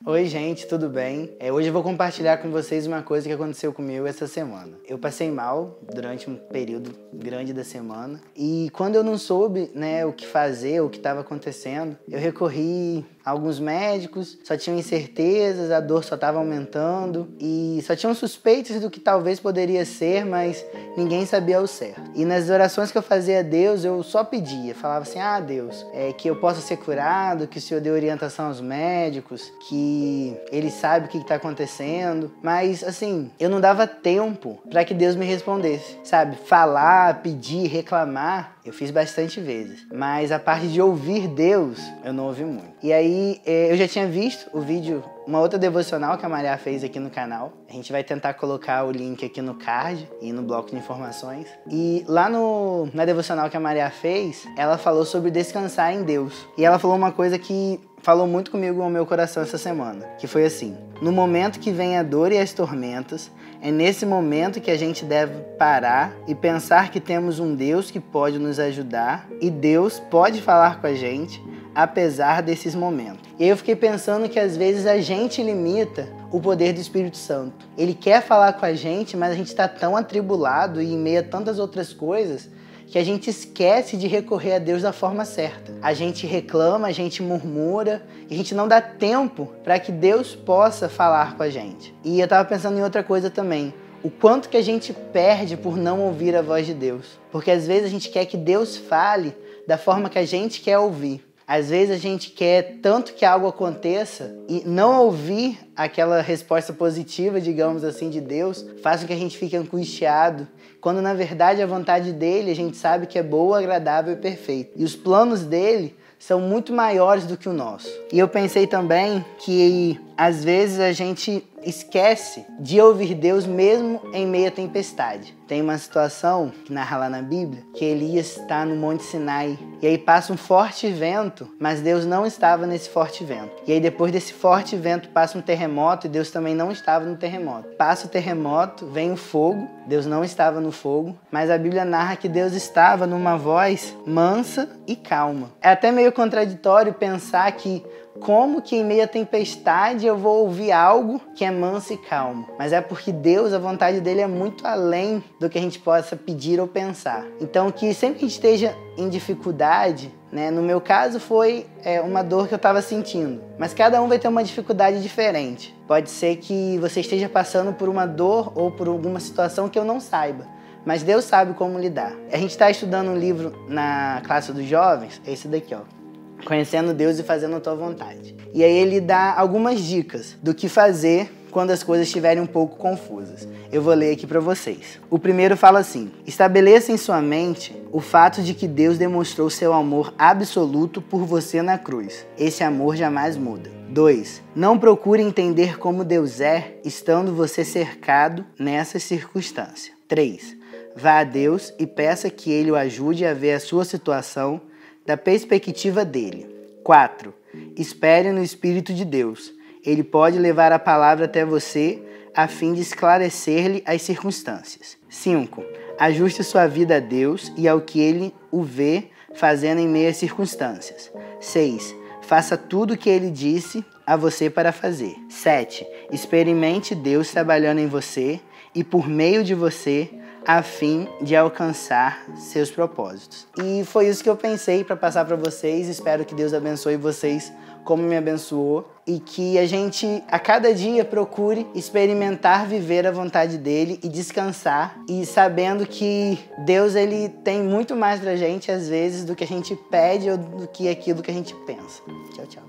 Oi, gente, tudo bem? Hoje eu vou compartilhar com vocês uma coisa que aconteceu comigo essa semana. Eu passei mal durante um período grande da semana e quando eu não soube, o que fazer, o que estava acontecendo, eu recorri a alguns médicos, só tinham incertezas, a dor só estava aumentando e só tinham suspeitas do que talvez poderia ser, mas ninguém sabia ao certo. E nas orações que eu fazia a Deus, eu só pedia, falava assim, Deus, que eu possa ser curado, que o Senhor dê orientação aos médicos, que Ele sabe o que está acontecendo, mas assim, eu não dava tempo para que Deus me respondesse, sabe? Falar, pedir, reclamar, eu fiz bastante vezes, mas a parte de ouvir Deus, eu não ouvi muito. E aí, eu já tinha visto o vídeo, uma outra devocional que a Maria fez aqui no canal. A gente vai tentar colocar o link aqui no card e no bloco de informações. E lá na devocional que a Maria fez, ela falou sobre descansar em Deus. E ela falou uma coisa que falou muito comigo ao meu coração essa semana, que foi assim: no momento que vem a dor e as tormentas, é nesse momento que a gente deve parar e pensar que temos um Deus que pode nos ajudar e Deus pode falar com a gente apesar desses momentos. E aí eu fiquei pensando que às vezes a gente limita o poder do Espírito Santo. Ele quer falar com a gente, mas a gente está tão atribulado e em meio a tantas outras coisas que a gente esquece de recorrer a Deus da forma certa. A gente reclama, a gente murmura, e a gente não dá tempo para que Deus possa falar com a gente. E eu estava pensando em outra coisa também. O quanto que a gente perde por não ouvir a voz de Deus. Porque às vezes a gente quer que Deus fale da forma que a gente quer ouvir. Às vezes a gente quer tanto que algo aconteça e não ouvir aquela resposta positiva, digamos assim, de Deus, faz com que a gente fique angustiado, quando na verdade a vontade dele a gente sabe que é boa, agradável e perfeita. E os planos dele são muito maiores do que o nosso. E eu pensei também que às vezes a gente esquece de ouvir Deus mesmo em meio à tempestade. Tem uma situação que narra lá na Bíblia que Elias está no Monte Sinai e aí passa um forte vento, mas Deus não estava nesse forte vento. E aí depois desse forte vento passa um terremoto e Deus também não estava no terremoto. Passa o terremoto, vem o fogo, Deus não estava no fogo, mas a Bíblia narra que Deus estava numa voz mansa e calma. É até meio contraditório pensar que como que em meio à tempestade eu vou ouvir algo que é manso e calmo? Mas é porque Deus, a vontade dele é muito além do que a gente possa pedir ou pensar. Então que sempre que a gente esteja em dificuldade, no meu caso foi uma dor que eu estava sentindo. Mas cada um vai ter uma dificuldade diferente. Pode ser que você esteja passando por uma dor ou por alguma situação que eu não saiba. Mas Deus sabe como lidar. A gente está estudando um livro na classe dos jovens, é esse daqui, Conhecendo Deus e Fazendo a Tua Vontade. E aí ele dá algumas dicas do que fazer quando as coisas estiverem um pouco confusas. Eu vou ler aqui para vocês. O primeiro fala assim: estabeleça em sua mente o fato de que Deus demonstrou seu amor absoluto por você na cruz. Esse amor jamais muda. 2. Não procure entender como Deus é, estando você cercado nessa circunstância. 3. Vá a Deus e peça que Ele o ajude a ver a sua situação da perspectiva dele. 4. Espere no Espírito de Deus. Ele pode levar a palavra até você a fim de esclarecer-lhe as circunstâncias. 5. Ajuste sua vida a Deus e ao que Ele o vê fazendo em meio às circunstâncias. 6. Faça tudo o que Ele disse a você para fazer. 7. Experimente Deus trabalhando em você e por meio de você a fim de alcançar seus propósitos. E foi isso que eu pensei para passar para vocês. Espero que Deus abençoe vocês como me abençoou e que a gente, a cada dia, procure experimentar viver a vontade dele e descansar e sabendo que Deus, ele tem muito mais pra gente, às vezes, do que a gente pede ou do que aquilo que a gente pensa. Tchau, tchau.